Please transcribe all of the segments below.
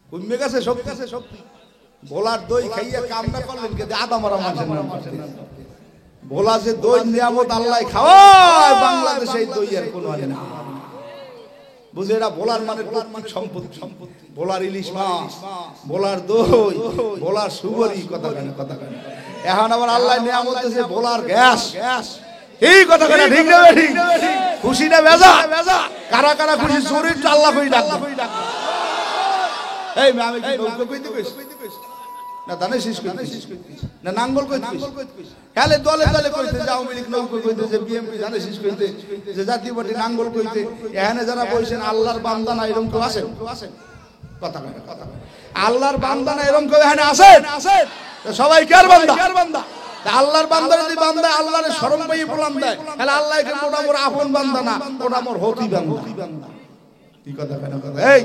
কমে গেছে শক্তি ভোলার দই খাইয়া কাম না করলেন কে আদা মারা মানুষের নাম ভোলা যে দই নিয়ামত আল্লাহ খাওয়ায় বাংলাদেশে এই দই আর কোনো আনে না বুঝে এটা ভোলার মানে সম্পত্তি ভোলার ইলিশ মাছ ভোলার দই ভোলার সুগরি কথা কেন এখন আবার আল্লাহ নিয়ামত দিয়েছে ভোলার গ্যাস এই কথা কেন ঠিক না ঠিক খুশি না বেজা কারা কারা খুশি শরীর আল্লাহ কই ডাক এই আমি কি নৌকো কইতে কইছি না দানে শেষ কইতে না নাঙ্গল কইতে খালে দলে কইতে যে আওয়ামী লীগ নৌকো কইতে যে বিএমপি জানে শেষ কইতে যে জাতীয় পার্টি নাঙ্গল কইতে এখানে যারা বলছেন আল্লাহর বান্দা না এরকম কেউ আছেন কথা আল্লাহর বান্দা না এরকম কেউ এখানে আছেন সবাই কার বান্দা আল্লাহর বান্দা যদি বান্দা আল্লাহর শরম পাইয়ে বলাম দেয় তাহলে আল্লাহ এখানে ওটা মোর আপন বান্দা না ওটা মোর হতি বান্দা কি কথা কেন কথা এই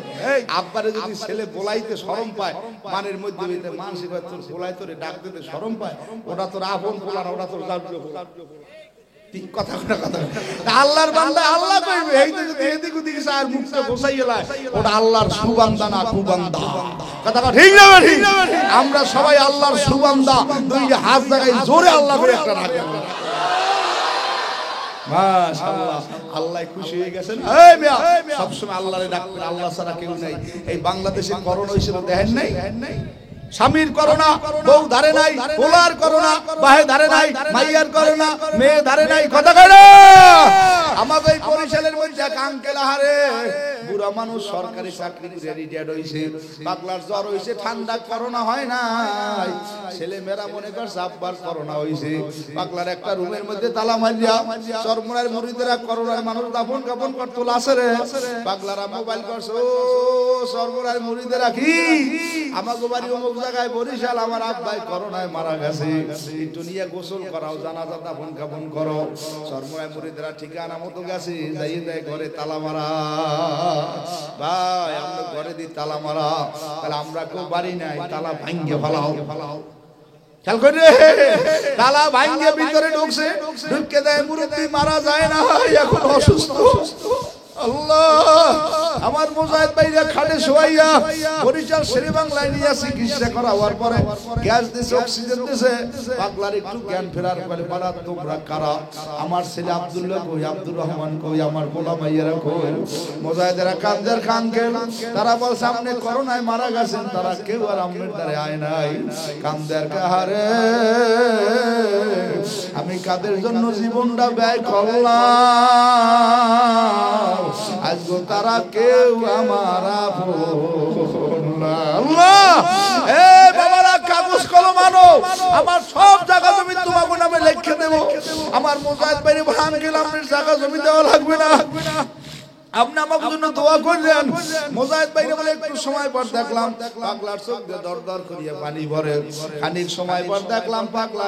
আব্বারে যদি ছেলে বলাইতে শরম পায় মানের মধ্যে হইতে মানসিক তোর বলাই তোরে ডাক দিতে শরম পায় ওটা তোর আপন বলা না ওটা তোর জাতীয় বলা ঠিক কথা আল্লাহর বান্দা আল্লাহ কইবে এই তো যদি এদিক ওদিক আর মুখটা বসাইলা ওটা আল্লাহর সুবান্দা না কুবান্দা কথা ঠিক না ঠিক আমরা সবাই আল্লাহর সুবান্দা দুই হাত জায়গায় জোরে আল্লাহ করে একটা রাখি মাশাআল্লাহ আল্লাহ খুশি হয়ে গেছেন এই মিয়া সব সময় আল্লাহরে ডাকবেন আল্লাহ ছাড়া কেউ নাই এই বাংলাদেশে করোনা হইছিল দেখেন নাই স্বামীর করোনা বউ ধারে নাই পোলার করোনা বাহে ধারে নাই মাইয়ার করোনা মেয়ে ধারে নাই কথা কয় না আমাদের এই বরিশালের মধ্যে এক আঙ্কেল আহারে বুড়া মানুষ সরকারি চাকরি করে রিটায়ার্ড হইছে পাগলার জ্বর হইছে ঠান্ডা করোনা হয় নাই ছেলে মেয়েরা মনে করছে আব্বার করোনা হইছে পাগলার একটা রুমের মধ্যে তালা মারিয়া চরমরার মুরিদেরা করোনার মানুষ দাফন কাফন করতে লাসে রে পাগলারা মোবাইল করছে ও চরমরার মুরিদেরা কি আমাগো বাড়ি অমুক জায়গায় বরিশাল আমার আব্বাই করোনায় মারা গেছে একটু নিয়ে গোসল করাও জানাজা দাফন কাফন করো চরমরার মুরিদেরা ঠিকানা মতো গেছে যাই দেয় ঘরে তালা মারা ভাই আমরা ঘরে দি তালা মারা তাহলে আমরা কেউ বাড়ি নাই তালা ভাঙ্গে ফেলাও খেয়াল করে তালা ভাঙ্গে ভিতরে ঢুকছে ঢুকে দেয় মুরব্বি মারা যায় না এখন অসুস্থ আল্লাহ আমার মুজাহিদ ভাইরা খাটে শোয়াইয়া বরিশাল শেরে বাংলায় নিয়ে চিকিৎসা করা হওয়ার পরে গ্যাস দিছে অক্সিজেন দিছে পাগলার একটু জ্ঞান ফেরার পরে পাড়া তোমরা কারা আমার ছেলে আব্দুল্লাহ কই আব্দুর রহমান কই আমার গোলাম ভাইয়েরা কই মুজাহিদেরা কান্দের খানকেল তারা বল সামনে করোনায় মারা গেছেন তারা কেউ আর আমনের দ্বারে আয় নাই কান্দের কাহারে আমি কাদের জন্য জীবনটা ব্যয় করলাম আজগো তারা কেউ আমার আপন না আল্লাহ এ বাবারা কাগজ কলম আনো আমার সব জায়গা জমি তোমাকে নামে লিখে দেব আমার মুজাহিদ ভাইরে ভাঙ গেলাম জায়গা জমি দেওয়া লাগবে না আপনি আমাকে জন্য দোয়া করলেন মুজাহিদ ভাইরে বলে একটু সময় পর দেখলাম পাগলার চোখ দিয়ে দরদর করিয়া পানি ভরে খানিক সময় পর দেখলাম পাগলা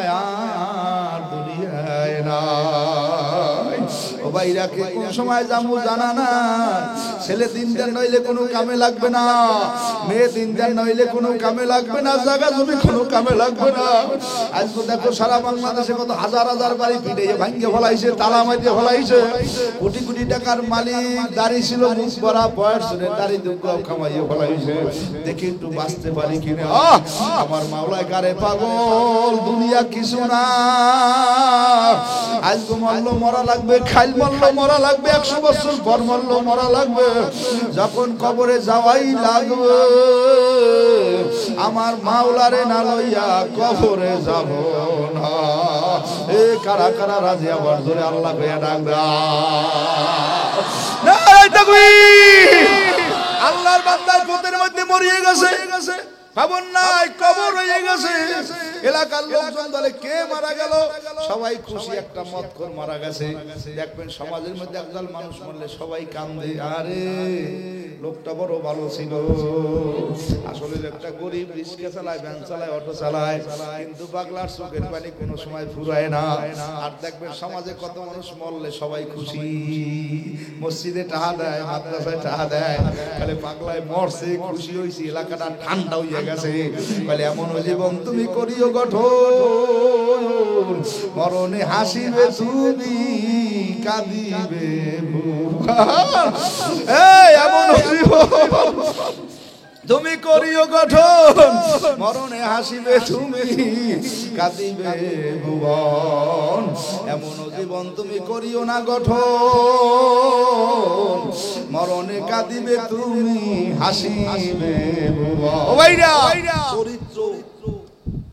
আর দুনিয়ায় নাই ও ভাইরা কে কোন সময় যাবো জানা না ছেলে দিন দেন নইলে কোনো কামে লাগবে না মেয়ে দিন দেন নইলে কোনো কামে লাগবে না জায়গা জমি কোনো কামে লাগবে না আজকে দেখো সারা বাংলাদেশে কত হাজার হাজার বাড়ি পিটে ভাঙ্গে ফলাইছে তালা মাইতে ফলাইছে কোটি কোটি টাকার মালিক দাড়ি ছিল মুখ ভরা বয়স শুনে দাড়ি দুঃখ কামাইয়ে ফলাইছে দেখি একটু বাঁচতে পারি কিনা আমার মাওলায় কারে পাগল দুনিয়া কিছু না আজকে মরলো মরা লাগবে খাইল মরলো মরা লাগবে 100 বছর পর মরলো মরা লাগবে যখন কবরে যাওয়াই লাগবে আমার মাওলারে না লইয়া কবরে যাব না এ কারা কারা রাজি আবার ধরে আল্লাহ কইয়া ডাক আল্লাহর বান্দার পথের মধ্যে মরিয়ে গেছে খবর নাই কবর হয়ে গেছে এলাকার লোকজন বলে কে মারা গেল সবাই খুশি একটা মদখোর মারা গেছে দেখবেন সমাজের মধ্যে একদল মানুষ মরলে সবাই কান্দে আরে লোকটা বড় ভালো ছিল আসলে একটা গরিব রিক্সা চালায় ভ্যান চালায় অটো চালায় কিন্তু পাগলার চোখের পানি কোনো সময় ফুরায় না আর দেখবেন সমাজে কত মানুষ মরলে সবাই খুশি মসজিদে টাকা দেয় মাদ্রাসায় টাকা দেয় তাহলে পাগলায় মরছে খুশি হয়েছে এলাকাটা ঠান্ডা হয়ে গেছে বলে এমন জীবন তুমি করিও গঠন মরণে হাসিবে তুমি কাঁদিবে এমন জীবন তুমি করিও গঠন মরণে হাসিবে তুমি কাঁদিবে ভুবন এমন জীবন তুমি করিও না গঠন মরণে কাঁদিবে তুমি হাসিবে ভুবন ও ভাইরা চরিত্র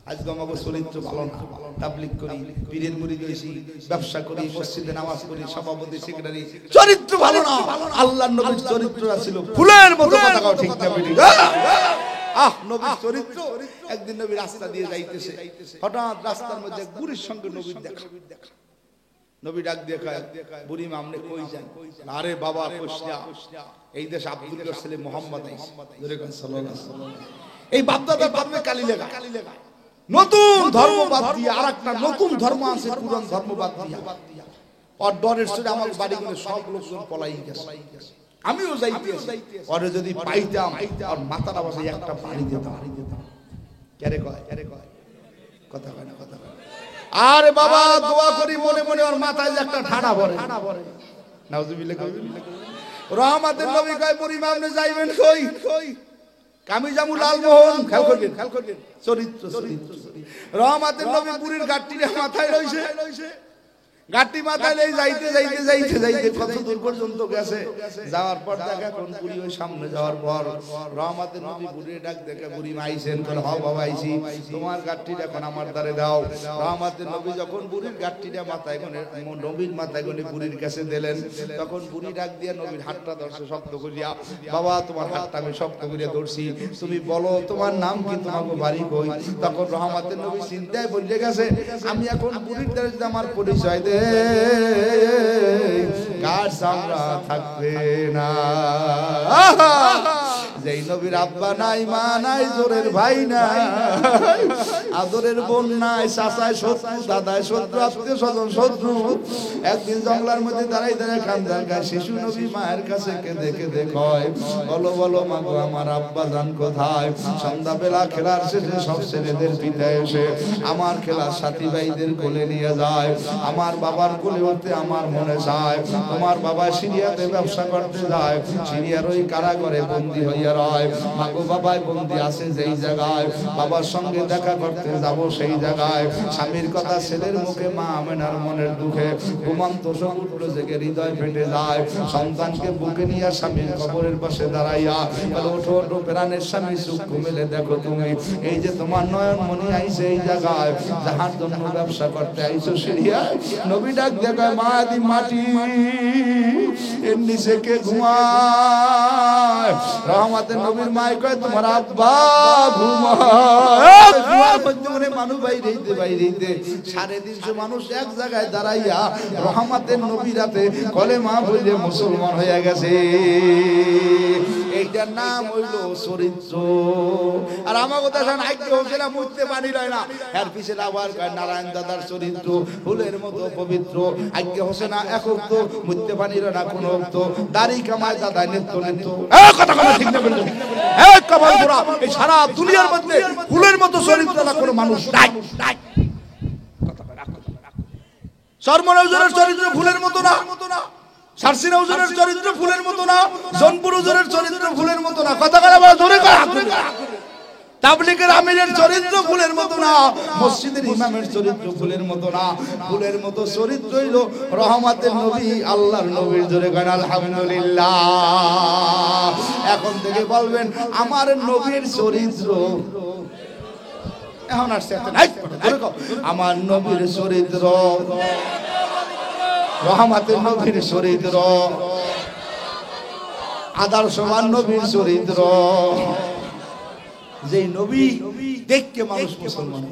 আজকে আমাকে চরিত্র ভালো না তাবলীগ করি পীরের মুরিদ হইছি ব্যবসা করি মসজিদে নামাজ পড়ি সভাপতি সেক্রেটারি চরিত্র ভালো না আল্লাহর নবীর চরিত্রটা ছিল ফুলের মতো কথা কও ঠিক না বেটি নবীর চরিত্র একদিন নবী রাস্তা দিয়ে যাইতেছে হঠাৎ রাস্তার মধ্যে এক বুড়ির সঙ্গে নবীর দেখা নবী ডাক দিয়ে কয় বুড়ি মা আপনি কই যান আরে বাবা কইয়া এই দেশ আব্দুল্লাহর ছেলে মুহাম্মদ ধরে কয় সাল্লাল্লাহু আলাইহি ওয়াসাল্লাম এই বাপদাদার বাপে কালি লাগা নতুন ধর্ম বাদ দিয়ে আরেকটা নতুন ধর্ম আছে পুরান ধর্ম বাদ দিয়া আর ডরের সাথে আমার বাড়িগুলো সব লোকজন পলাই গেছে আমিও যাইতেছি পরে যদি পাইতাম আর মাথাটা বসে একটা পানি দিতাম কেরে কয় কথা কয় না কথা কয় আরে বাবা দোয়া করি মনে মনে ওর মাথায় যে একটা ঠাড়া ভরে নাউজুবিল্লাহ রহমাতের নবী কয় বুড়ি মা আপনি যাইবেন কই কামি জামু লালমোহন খেয়াল করবেন চরিত্র রহমাতের নবী বুড়ির গাট্টিটা মাথায় রইছে গাট্টি মাথায় লই যাইতে কত দূর পর্যন্ত গেছে যাওয়ার পর দেখা কোন বুড়ি ওই সামনে যাওয়ার পর রহমাতের নবী বুড়ির ডাক দেখে বুড়ি মাইছেন কোন হ বাবা আইছি তোমার গাট্টিটা এখন আমার দ্বারে দাও রহমাতের নবী যখন বুড়ির গাট্টিটা মাথায় কোন নবীর মাথায় কোন বুড়ির কাছে দিলেন তখন বুড়ি ডাক দিয়ে নবীর হাতটা ধরছে শক্ত করিয়া বাবা তোমার হাতটা আমি শক্ত করিয়া ধরছি তুমি বলো তোমার নাম কি তোমাকে বাড়ি কই তখন রহমাতের নবী চিন্তায় পড়ে গেছে আমি এখন বুড়ির দ্বারে যদি আমার পরিচয় দে কার সামরা থাকবে না যেই নবীর আব্বা নাই মা নাই জোরের ভাই নাই আদরের বোন নাই চাচায় শত্রু দাদায় শত্রু আত্মীয় স্বজন শত্রু একদিন জঙ্গলার মধ্যে দাঁড়াই কান্দার গায়ে শিশু নবী মায়ের কাছে কেঁদে কয় বলো মা গো আমার আব্বা জান কোথায় সন্ধ্যাবেলা খেলার শেষে সব ছেলেদের পিতা এসে আমার খেলার সাথী ভাইদের কোলে নিয়ে যায় আমার বাবার কোলে উঠতে আমার মনে চায় তোমার বাবা সিরিয়াতে ব্যবসা করতে যায় সিরিয়ার ওই কারাগারে বন্দী হইয়া রয় মাগো বাবাই বন্দী আছে যেই জায়গায় বাবার সঙ্গে দেখা করতে যাব সেই জায়গায় স্বামীর কথা ছেলের মুখে মা আমেনার মনের দুঃখে ঘুমন্ত সমুদ্র জেগে হৃদয় ফেটে যায় সন্তানকে বুকে নিয়ে স্বামীর কবরের পাশে দাঁড়াইয়া বলে ওঠো প্রাণের স্বামী চক্ষু মেলে দেখো তুমি এই যে তোমার নয়ন মনি আইছে এই জায়গায় যাহার জন্য ব্যবসা করতে আইছো সিরিয়া নবী ডাক দেখায় মা দি মাটি এর নিচে কে ঘুমায় রহমতের নবীর মাই কয় তোমার আব্বা ঘুমায় মধ্যে মানুষ বাইরে 350 মানুষ এক জায়গায় দাঁড়াইয়া রহমতের নবীর রাতে কলেমা বলে মুসলমান হয়ে গেছে এইটার নাম হইল চরিত্র আর আমার কথা শোন আইকে হচ্ছে না মুছতে পানি লয় না এর পিছনে আবার নারায়ণ দাদার চরিত্র ফুলের মতো পবিত্র আইকে হচ্ছে না একক তো মুছতে পানি লয় না কোন তো দাড়ি কামায় দাদা নেত্য কথা কথা ঠিক না বললেন এক কপাল পুরা এই সারা দুনিয়ার মধ্যে ফুলের মতো চরিত্র না কোনো মানুষ নাই সরমনজরের চরিত্র ফুলের মতো না সারসিনা হুজুরের চরিত্র ফুলের মতো না জনপুর হুজুরের চরিত্র ফুলের মতো না কথা বলা জোরে তাবলীগের আমিরের চরিত্র ফুলের মতো না মসজিদের ইমামের চরিত্র ফুলের মতো না ফুলের মতো চরিত্র হইল রহমতের নবী আল্লাহর নবীর জোরে গান আলহামদুলিল্লাহ এখন থেকে বলবেন আমার নবীর চরিত্র এখন আসছে আমার নবীর চরিত্র রহমতের নবীর চরিত্র আদর্শবান নবীর চরিত্র যেই নবী দেখকে মানুষ মুসলমান